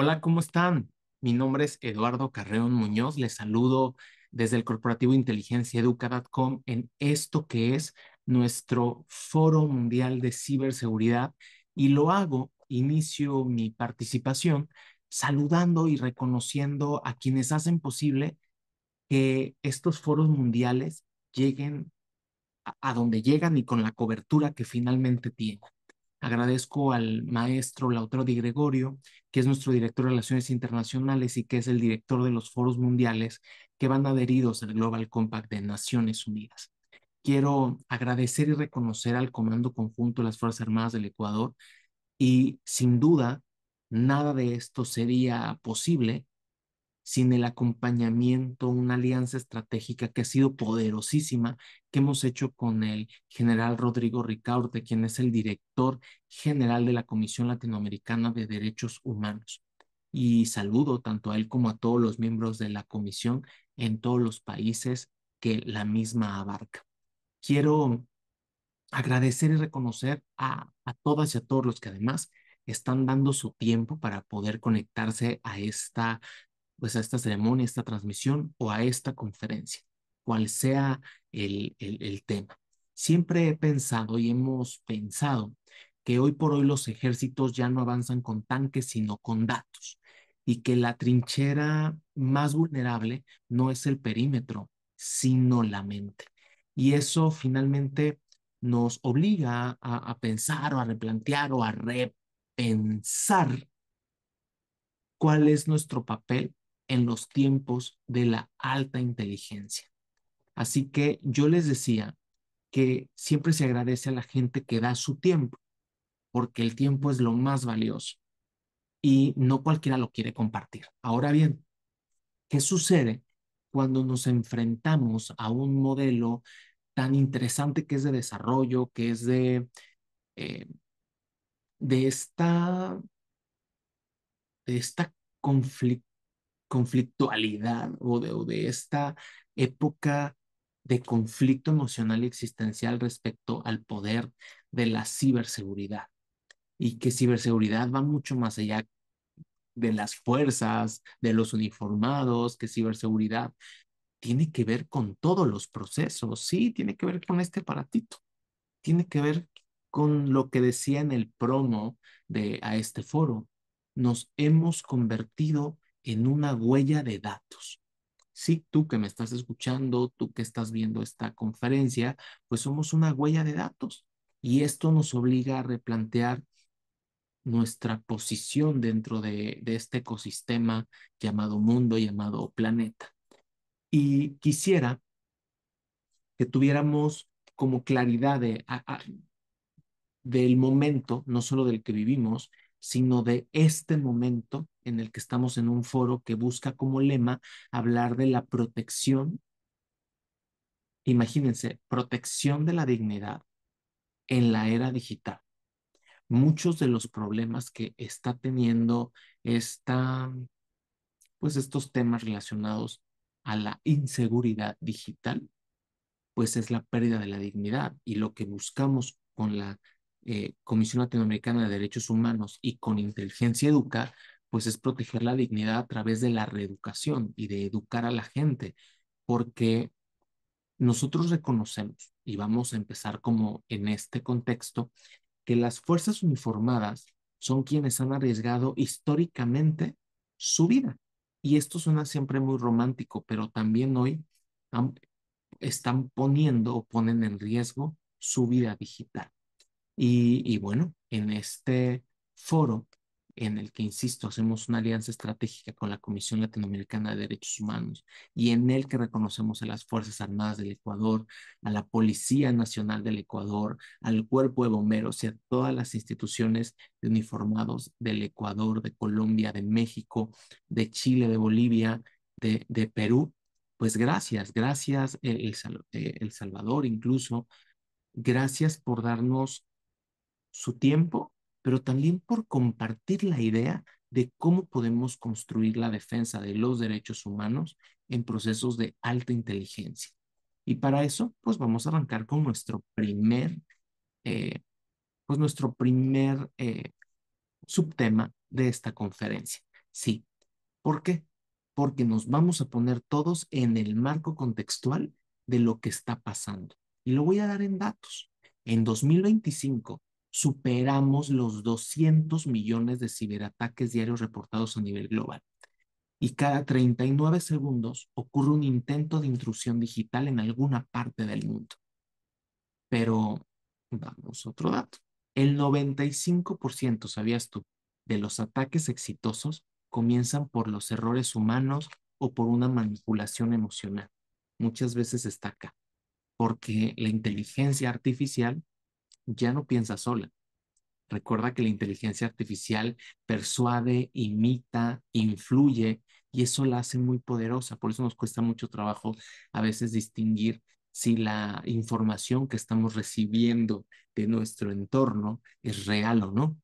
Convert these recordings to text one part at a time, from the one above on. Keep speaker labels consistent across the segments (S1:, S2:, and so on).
S1: Hola, ¿cómo están? Mi nombre es Eduardo Carreón Muñoz. Les saludo desde el corporativo inteligenciaeduca.com en esto que es nuestro Foro Mundial de Ciberseguridad y lo hago, inicio mi participación saludando y reconociendo a quienes hacen posible que estos foros mundiales lleguen a donde llegan y con la cobertura que finalmente tienen. Agradezco al maestro Lautaro Di Gregorio, que es nuestro director de Relaciones Internacionales y que es el director de los foros mundiales que van adheridos al Global Compact de Naciones Unidas. Quiero agradecer y reconocer al Comando Conjunto de las Fuerzas Armadas del Ecuador y sin duda nada de esto sería posible sin el acompañamiento, una alianza estratégica que ha sido poderosísima, que hemos hecho con el general Rodrigo Ricaurte, quien es el director general de la Comisión Latinoamericana de Derechos Humanos. Y saludo tanto a él como a todos los miembros de la comisión en todos los países que la misma abarca. Quiero agradecer y reconocer a todas y a todos los que además están dando su tiempo para poder conectarse a pues a esta ceremonia, esta transmisión o a esta conferencia, cual sea el tema. Siempre he pensado y hemos pensado que hoy por hoy los ejércitos ya no avanzan con tanques, sino con datos, y que la trinchera más vulnerable no es el perímetro, sino la mente. Y eso finalmente nos obliga a pensar o a replantear o a repensar cuál es nuestro papel en los tiempos de la alta inteligencia. Así que yo les decía que siempre se agradece a la gente que da su tiempo, porque el tiempo es lo más valioso y no cualquiera lo quiere compartir. Ahora bien, ¿qué sucede cuando nos enfrentamos a un modelo tan interesante que es de desarrollo, que es eh, de esta conflicto conflictualidad o de esta época de conflicto emocional y existencial respecto al poder de la ciberseguridad? Y que ciberseguridad va mucho más allá de las fuerzas, de los uniformados, que ciberseguridad tiene que ver con todos los procesos, sí, tiene que ver con este aparatito, tiene que ver con lo que decía en el promo a este foro. Nos hemos convertido en una huella de datos. Sí, tú que me estás escuchando, tú que estás viendo esta conferencia, pues somos una huella de datos. Y esto nos obliga a replantear nuestra posición dentro de este ecosistema llamado mundo, llamado planeta. Y quisiera que tuviéramos como claridad del momento, no solo del que vivimos, sino de este momento en el que estamos en un foro que busca como lema hablar de la protección. Imagínense, protección de la dignidad en la era digital. Muchos de los problemas que está teniendo esta, pues estos temas relacionados a la inseguridad digital, pues es la pérdida de la dignidad. Y lo que buscamos con la Comisión Latinoamericana de Derechos Humanos y con Inteligencia Educa, pues es proteger la dignidad a través de la reeducación y de educar a la gente, porque nosotros reconocemos, y vamos a empezar como en este contexto, que las fuerzas uniformadas son quienes han arriesgado históricamente su vida. Y esto suena siempre muy romántico, pero también hoy han- están poniendo o ponen en riesgo su vida digital. Y bueno, en este foro en el que, insisto, hacemos una alianza estratégica con la Comisión Latinoamericana de Derechos Humanos y en el que reconocemos a las Fuerzas Armadas del Ecuador, a la Policía Nacional del Ecuador, al Cuerpo de Bomberos y a todas las instituciones de uniformados del Ecuador, de Colombia, de México, de Chile, de Bolivia, de Perú. Pues gracias, El Salvador incluso. Gracias por darnos su tiempo, pero también por compartir la idea de cómo podemos construir la defensa de los derechos humanos en procesos de alta inteligencia. Y para eso, pues vamos a arrancar con eh, nuestro primer subtema de esta conferencia. Sí. ¿Por qué? Porque nos vamos a poner todos en el marco contextual de lo que está pasando. Y lo voy a dar en datos. En 2025 superamos los 200 millones de ciberataques diarios reportados a nivel global. Y cada 39 segundos ocurre un intento de intrusión digital en alguna parte del mundo. Pero vamos, otro dato. El 95%, ¿sabías tú?, de los ataques exitosos comienzan por los errores humanos o por una manipulación emocional. Muchas veces está acá, porque la inteligencia artificial ya no piensa sola. Recuerda que la inteligencia artificial persuade, imita, influye y eso la hace muy poderosa. Por eso nos cuesta mucho trabajo a veces distinguir si la información que estamos recibiendo de nuestro entorno es real o no.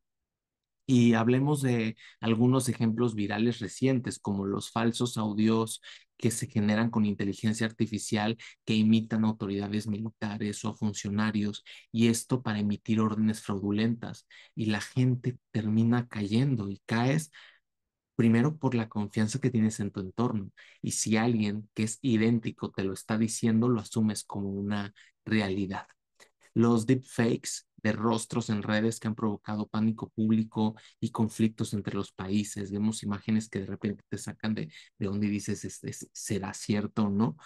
S1: Y hablemos de algunos ejemplos virales recientes, como los falsos audios que se generan con inteligencia artificial que imitan autoridades militares o funcionarios, y esto para emitir órdenes fraudulentas. Y la gente termina cayendo y caes primero por la confianza que tienes en tu entorno. Y si alguien que es idéntico te lo está diciendo, lo asumes como una realidad. Los deepfakes de rostros en redes que han provocado pánico público y conflictos entre los países. Vemos imágenes que de repente te sacan de donde dices, ¿será cierto o no?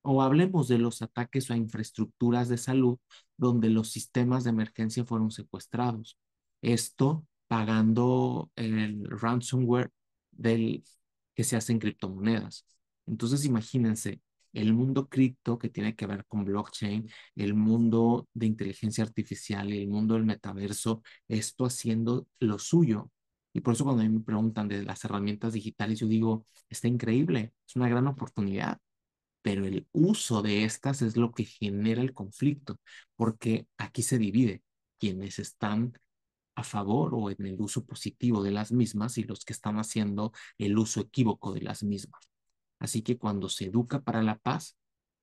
S1: O hablemos de los ataques a infraestructuras de salud donde los sistemas de emergencia fueron secuestrados. Esto pagando el ransomware del, que se hace en criptomonedas. Entonces, imagínense el mundo cripto que tiene que ver con blockchain, el mundo de inteligencia artificial y el mundo del metaverso, esto haciendo lo suyo. Y por eso cuando a mí me preguntan de las herramientas digitales, yo digo, está increíble, es una gran oportunidad, pero el uso de estas es lo que genera el conflicto, porque aquí se divide quienes están a favor o en el uso positivo de las mismas y los que están haciendo el uso equívoco de las mismas. Así que cuando se educa para la paz,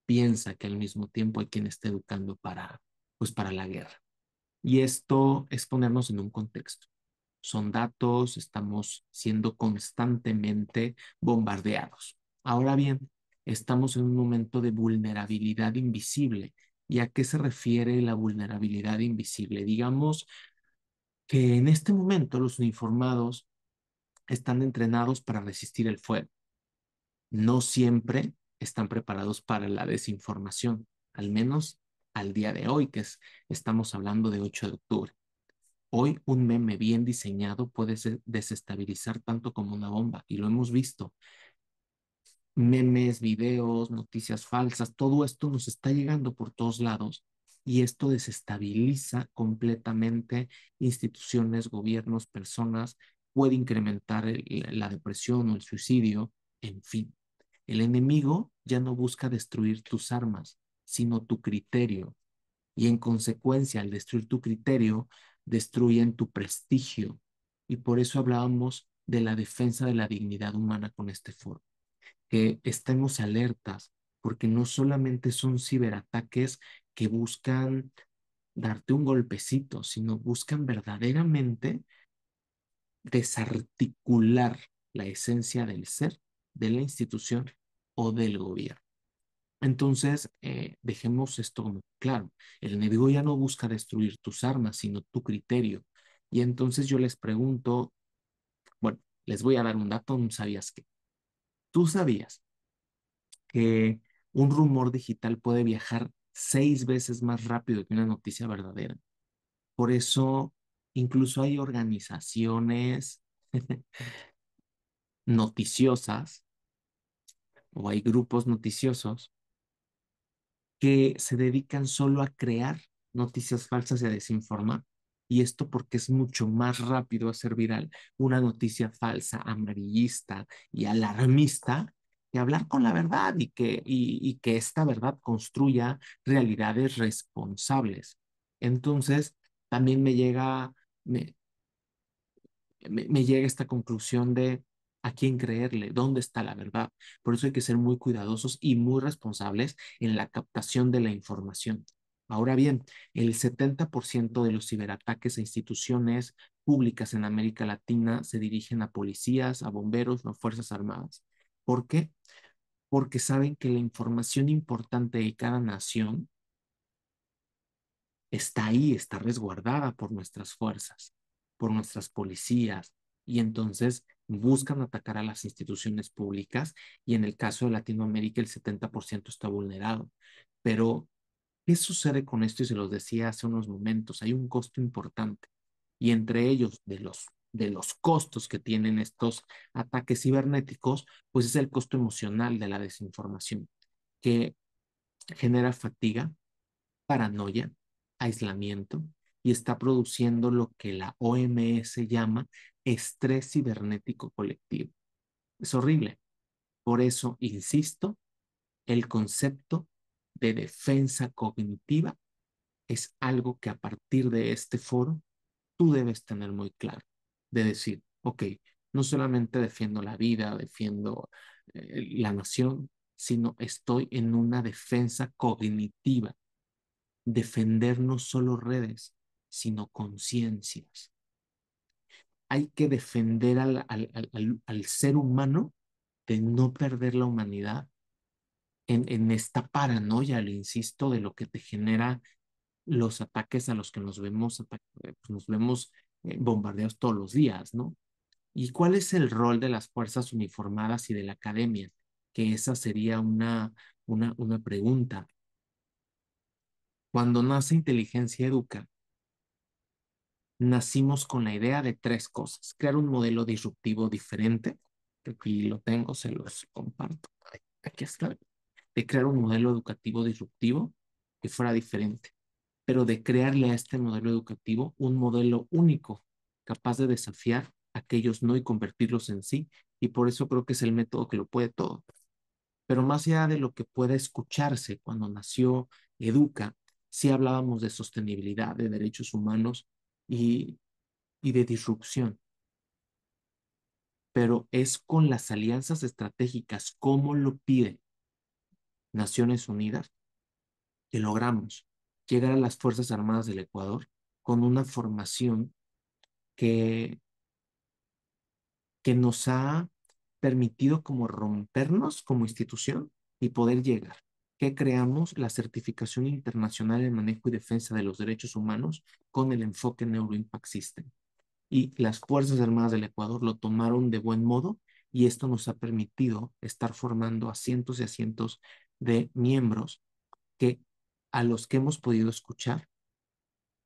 S1: piensa que al mismo tiempo hay quien está educando para, pues para la guerra. Y esto es ponernos en un contexto. Son datos, estamos siendo constantemente bombardeados. Ahora bien, estamos en un momento de vulnerabilidad invisible. ¿Y a qué se refiere la vulnerabilidad invisible? Digamos que en este momento los uniformados están entrenados para resistir el fuego. No siempre están preparados para la desinformación, al menos al día de hoy, estamos hablando de 8 de octubre. Hoy un meme bien diseñado puede desestabilizar tanto como una bomba y lo hemos visto. Memes, videos, noticias falsas, todo esto nos está llegando por todos lados y esto desestabiliza completamente instituciones, gobiernos, personas, puede incrementar la depresión o el suicidio, en fin. El enemigo ya no busca destruir tus armas, sino tu criterio, y en consecuencia, al destruir tu criterio, destruyen tu prestigio. Y por eso hablábamos de la defensa de la dignidad humana con este foro, que estemos alertas, porque no solamente son ciberataques que buscan darte un golpecito, sino buscan verdaderamente desarticular la esencia del ser, de la institución o del gobierno. Entonces, dejemos esto como claro. El enemigo ya no busca destruir tus armas, sino tu criterio. Y entonces yo les pregunto, bueno, les voy a dar un dato, ¿no sabías qué? ¿Tú sabías que un rumor digital puede viajar 6 veces más rápido que una noticia verdadera? Por eso, incluso hay organizaciones noticiosas o hay grupos noticiosos que se dedican solo a crear noticias falsas y a desinformar. Y esto porque es mucho más rápido hacer viral una noticia falsa, amarillista y alarmista que hablar con la verdad y que esta verdad construya realidades responsables. Entonces, también me, me llega esta conclusión de a quién creerle, dónde está la verdad. Por eso hay que ser muy cuidadosos y muy responsables en la captación de la información. Ahora bien, el 70% de los ciberataques a instituciones públicas en América Latina se dirigen a policías, a bomberos o a fuerzas armadas. ¿Por qué? Porque saben que la información importante de cada nación está ahí, está resguardada por nuestras fuerzas, por nuestras policías, y entonces buscan atacar a las instituciones públicas y en el caso de Latinoamérica el 70% está vulnerado. Pero, ¿qué sucede con esto? Y se los decía hace unos momentos, hay un costo importante y entre ellos de los costos que tienen estos ataques cibernéticos, pues es el costo emocional de la desinformación, que genera fatiga, paranoia, aislamiento y está produciendo lo que la OMS llama estrés cibernético colectivo. Es horrible. Por eso, insisto, el concepto de defensa cognitiva es algo que a partir de este foro tú debes tener muy claro. De decir, ok, no solamente defiendo la vida, defiendo la nación, sino estoy en una defensa cognitiva. Defender no solo redes, sino conciencias. Hay que defender al ser humano de no perder la humanidad en esta paranoia, le insisto, de lo que te genera los ataques a los que nos vemos bombardeados todos los días, ¿no? ¿Y cuál es el rol de las fuerzas uniformadas y de la academia? Que esa sería una pregunta. Cuando nace Inteligencia Educa, nacimos con la idea de tres cosas. Crear un modelo disruptivo diferente, que aquí lo tengo, se los comparto. Aquí está. De crear un modelo educativo disruptivo que fuera diferente, pero de crearle a este modelo educativo un modelo único, capaz de desafiar a aquellos no y convertirlos en sí. Y por eso creo que es el método que lo puede todo. Pero más allá de lo que pueda escucharse cuando nació Educa, sí hablábamos de sostenibilidad, de derechos humanos y, y de disrupción, pero es con las alianzas estratégicas, como lo pide Naciones Unidas, que logramos llegar a las Fuerzas Armadas del Ecuador con una formación que, que nos ha permitido como rompernos como institución y poder llegar. Que creamos la certificación internacional en manejo y defensa de los derechos humanos con el enfoque Neuroimpact System. Y las Fuerzas Armadas del Ecuador lo tomaron de buen modo y esto nos ha permitido estar formando a cientos y a cientos de miembros que a los que hemos podido escuchar,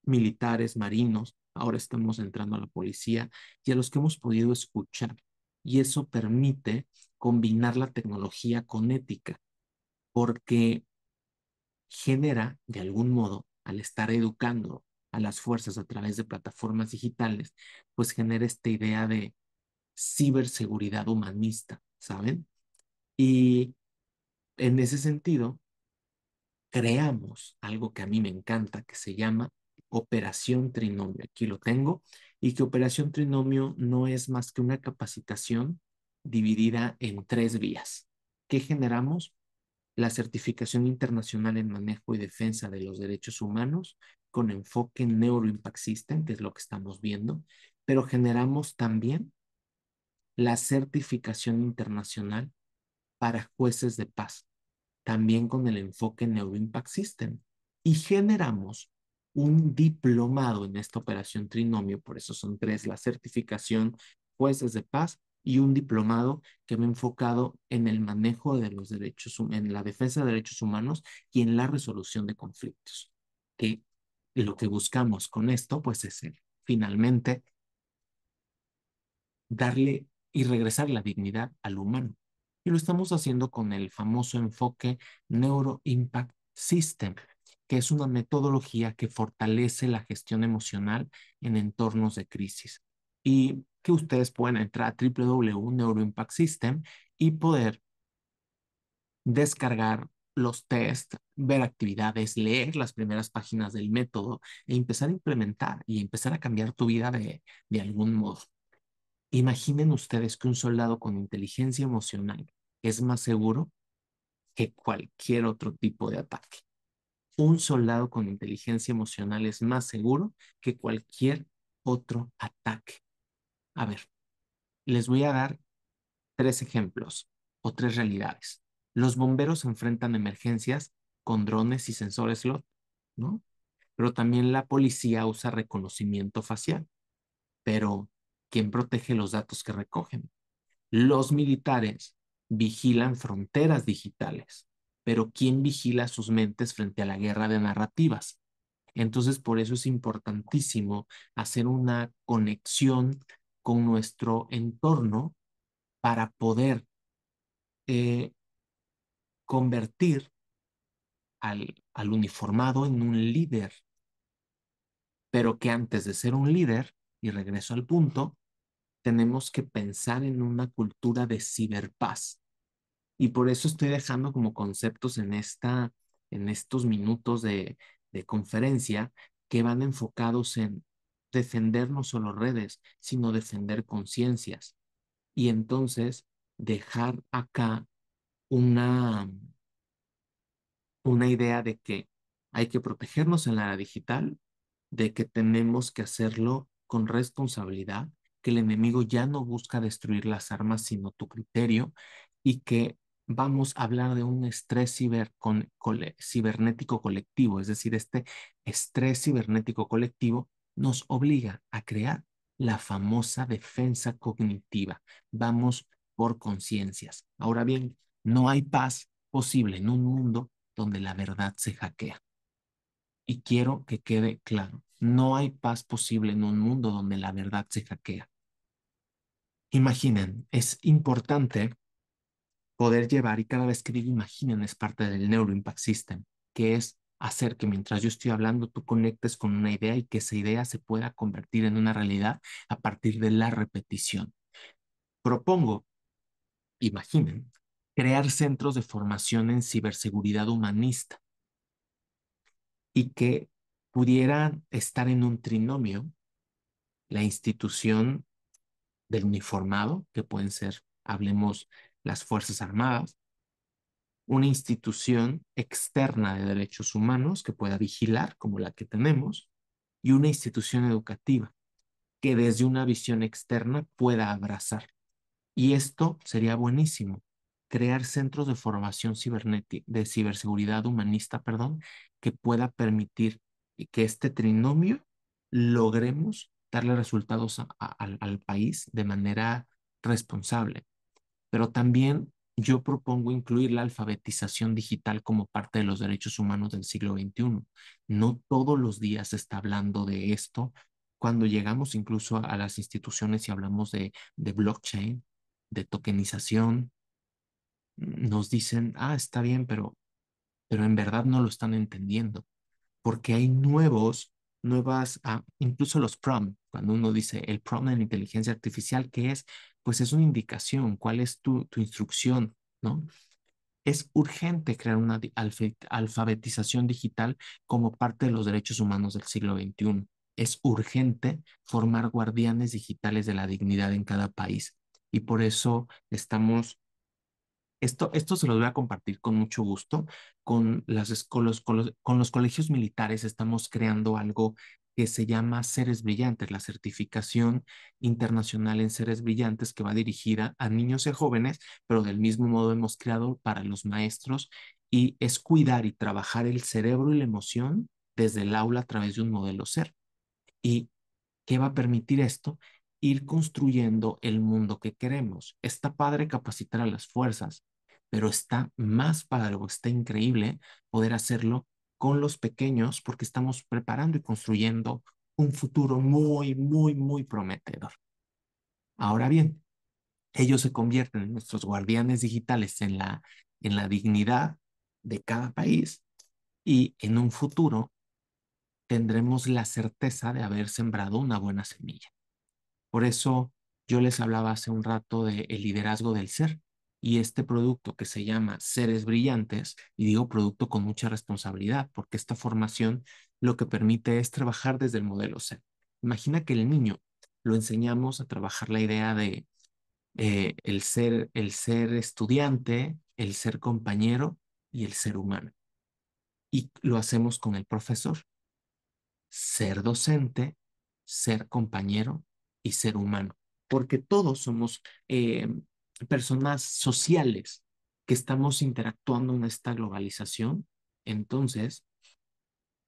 S1: militares, marinos, ahora estamos entrando a la policía y a los que hemos podido escuchar. Y eso permite combinar la tecnología con ética, porque genera, de algún modo, al estar educando a las fuerzas a través de plataformas digitales, pues genera esta idea de ciberseguridad humanista, ¿saben? Y en ese sentido, creamos algo que a mí me encanta, que se llama Operación Trinomio. Aquí lo tengo, y que Operación Trinomio no es más que una capacitación dividida en tres vías. ¿Qué generamos? La certificación internacional en manejo y defensa de los derechos humanos con enfoque en Neuroimpact System, que es lo que estamos viendo, pero generamos también la certificación internacional para jueces de paz, también con el enfoque Neuroimpact System. Y generamos un diplomado en esta operación trinomio, por eso son tres, la certificación, jueces de paz y un diplomado que me he enfocado en el manejo de los derechos, en la defensa de derechos humanos y en la resolución de conflictos. Que lo que buscamos con esto, pues es finalmente darle y regresar la dignidad al humano. Y lo estamos haciendo con el famoso enfoque Neuro Impact System, que es una metodología que fortalece la gestión emocional en entornos de crisis. Y que ustedes pueden entrar a www.neuroimpactsystem y poder descargar los tests, ver actividades, leer las primeras páginas del método e empezar a implementar y empezar a cambiar tu vida de algún modo. Imaginen ustedes que un soldado con inteligencia emocional es más seguro que cualquier otro tipo de ataque. un soldado con inteligencia emocional es más seguro que cualquier otro ataque. A ver, les voy a dar tres ejemplos o tres realidades. Los bomberos enfrentan emergencias con drones y sensores SLOT, ¿no? Pero también la policía usa reconocimiento facial. Pero, ¿quién protege los datos que recogen? Los militares vigilan fronteras digitales, pero ¿quién vigila sus mentes frente a la guerra de narrativas? Entonces, por eso es importantísimo hacer una conexión con nuestro entorno para poder eh, convertir al uniformado en un líder, pero que antes de ser un líder, y regreso al punto, tenemos que pensar en una cultura de ciberpaz. Y por eso estoy dejando como conceptos en estos minutos de conferencia que van enfocados en defender no solo redes, sino defender conciencias. Y entonces dejar acá una, una idea de que hay que protegernos en la era digital, de que tenemos que hacerlo con responsabilidad, que el enemigo ya no busca destruir las armas, sino tu criterio, y que vamos a hablar de un estrés cibernético colectivo, es decir, este estrés cibernético colectivo nos obliga a crear la famosa defensa cognitiva. Vamos por conciencias. Ahora bien, no hay paz posible en un mundo donde la verdad se hackea. Y quiero que quede claro, no hay paz posible en un mundo donde la verdad se hackea. Imaginen, es importante poder llevar, y cada vez que digo imaginen es parte del Neuro Impact System, que es hacer que mientras yo estoy hablando tú conectes con una idea y que esa idea se pueda convertir en una realidad a partir de la repetición. Propongo, imaginen, crear centros de formación en ciberseguridad humanista y que pudieran estar en un trinomio la institución del uniformado, que pueden ser, hablemos, las Fuerzas Armadas, una institución externa de derechos humanos que pueda vigilar, como la que tenemos, y una institución educativa que desde una visión externa pueda abrazar. Y esto sería buenísimo, crear centros de formación cibernética, de ciberseguridad humanista, perdón, que pueda permitir que este trinomio logremos darle resultados al país de manera responsable. Pero también yo propongo incluir la alfabetización digital como parte de los derechos humanos del siglo XXI. No todos los días se está hablando de esto. Cuando llegamos incluso a las instituciones y hablamos de blockchain, de tokenización, nos dicen, ah, está bien, pero en verdad no lo están entendiendo, porque hay incluso los prompt, cuando uno dice el prompt en inteligencia artificial, ¿qué es? Pues es una indicación, cuál es tu instrucción, ¿no? Es urgente crear una alfabetización digital como parte de los derechos humanos del siglo XXI. Es urgente formar guardianes digitales de la dignidad en cada país. Y por eso esto se los voy a compartir con mucho gusto. Con las escuelas, con los colegios militares estamos creando algo que se llama Seres Brillantes, la certificación internacional en Seres Brillantes que va dirigida a niños y a jóvenes, pero del mismo modo hemos creado para los maestros y es cuidar y trabajar el cerebro y la emoción desde el aula a través de un modelo ser. ¿Y qué va a permitir esto? Ir construyendo el mundo que queremos. Está padre capacitar a las fuerzas, pero está más padre o está increíble poder hacerlo con los pequeños porque estamos preparando y construyendo un futuro muy, muy, muy prometedor. Ahora bien, ellos se convierten en nuestros guardianes digitales en la dignidad de cada país y en un futuro tendremos la certeza de haber sembrado una buena semilla. Por eso yo les hablaba hace un rato de el liderazgo del ser y este producto que se llama Seres Brillantes, y digo producto con mucha responsabilidad, porque esta formación lo que permite es trabajar desde el modelo ser. Imagina que el niño lo enseñamos a trabajar la idea de el ser estudiante, el ser compañero y el ser humano. y lo hacemos con el profesor. Ser docente, ser compañero y ser humano, porque todos somos personas sociales que estamos interactuando en esta globalización. Entonces,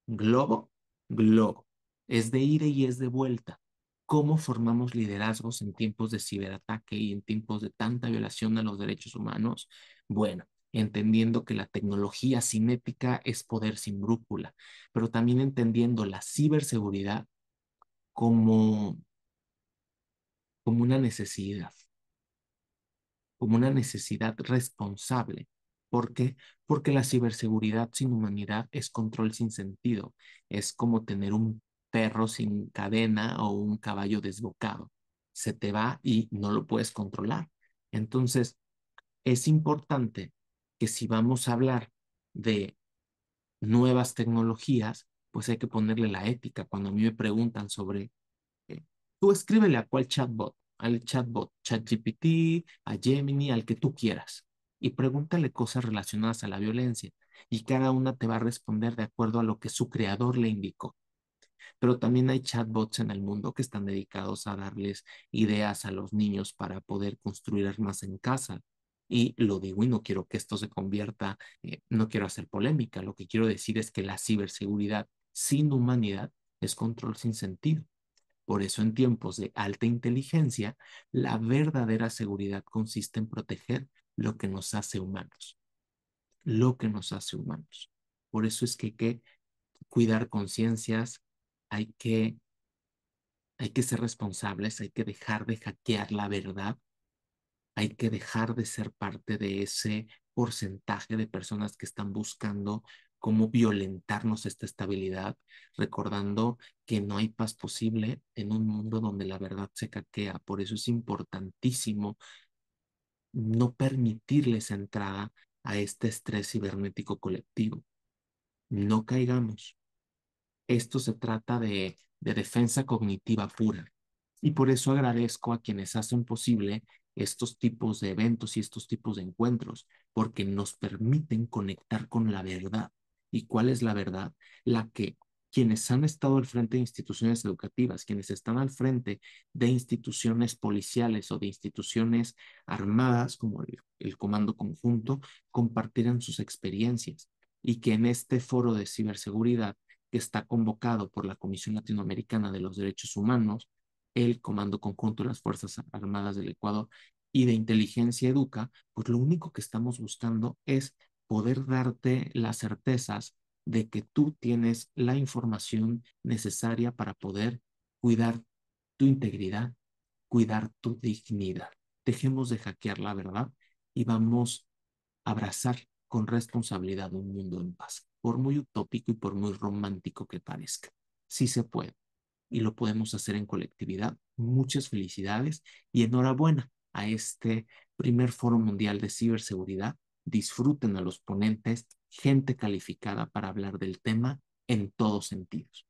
S1: globo, globo, es de ida y es de vuelta. ¿Cómo formamos liderazgos en tiempos de ciberataque y en tiempos de tanta violación a los derechos humanos? Bueno, entendiendo que la tecnología cinética es poder sin brújula, pero también entendiendo la ciberseguridad como, como una necesidad, como una necesidad responsable. ¿Por qué? Porque la ciberseguridad sin humanidad es control sin sentido. Es como tener un perro sin cadena o un caballo desbocado. Se te va y no lo puedes controlar. Entonces, es importante que si vamos a hablar de nuevas tecnologías, pues hay que ponerle la ética. Cuando a mí me preguntan sobre eh, tú escríbele a cuál chatbot, al chatbot, ChatGPT, a Gemini, al que tú quieras, y pregúntale cosas relacionadas a la violencia, y cada una te va a responder de acuerdo a lo que su creador le indicó. Pero también hay chatbots en el mundo que están dedicados a darles ideas a los niños para poder construir armas en casa. Y lo digo y no quiero que esto se convierta, no quiero hacer polémica, lo que quiero decir es que la ciberseguridad sin humanidad es control sin sentido. Por eso en tiempos de alta inteligencia, la verdadera seguridad consiste en proteger lo que nos hace humanos, lo que nos hace humanos. Por eso es que hay que cuidar conciencias, hay que, hay que ser responsables, hay que dejar de hackear la verdad, hay que dejar de ser parte de ese porcentaje de personas que están buscando cómo violentarnos esta estabilidad, recordando que no hay paz posible en un mundo donde la verdad se caquea. Por eso es importantísimo no permitirles entrada a este estrés cibernético colectivo. No caigamos. Esto se trata de defensa cognitiva pura. Y por eso agradezco a quienes hacen posible estos tipos de eventos y estos tipos de encuentros, porque nos permiten conectar con la verdad. ¿Y cuál es la verdad? La que quienes han estado al frente de instituciones educativas, quienes están al frente de instituciones policiales o de instituciones armadas, como el Comando Conjunto, compartieran sus experiencias y que en este foro de ciberseguridad que está convocado por la Comisión Latinoamericana de los Derechos Humanos, el Comando Conjunto de las Fuerzas Armadas del Ecuador y de Inteligencia Educa, pues lo único que estamos buscando es poder darte las certezas de que tú tienes la información necesaria para poder cuidar tu integridad, cuidar tu dignidad. Dejemos de hackear la verdad y vamos a abrazar con responsabilidad un mundo en paz, por muy utópico y por muy romántico que parezca. Sí se puede y lo podemos hacer en colectividad. Muchas felicidades y enhorabuena a este primer Foro Mundial de Ciberseguridad. Disfruten a los ponentes, gente calificada para hablar del tema en todos sentidos.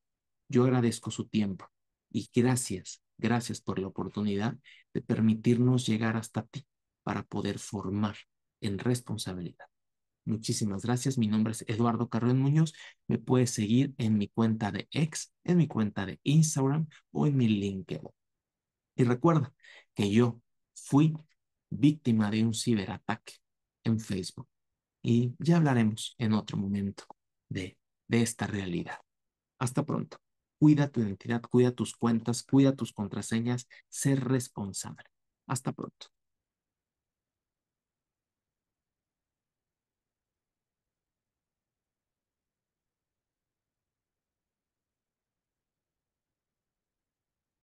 S1: Yo agradezco su tiempo y gracias, gracias por la oportunidad de permitirnos llegar hasta ti para poder formar en responsabilidad. Muchísimas gracias. Mi nombre es Eduardo Carrón Muñoz. Me puedes seguir en mi cuenta de X, en mi cuenta de Instagram o en mi LinkedIn. Y recuerda que yo fui víctima de un ciberataque en Facebook. Y ya hablaremos en otro momento de, de esta realidad. Hasta pronto. Cuida tu identidad, cuida tus cuentas, cuida tus contraseñas, ser responsable. Hasta pronto.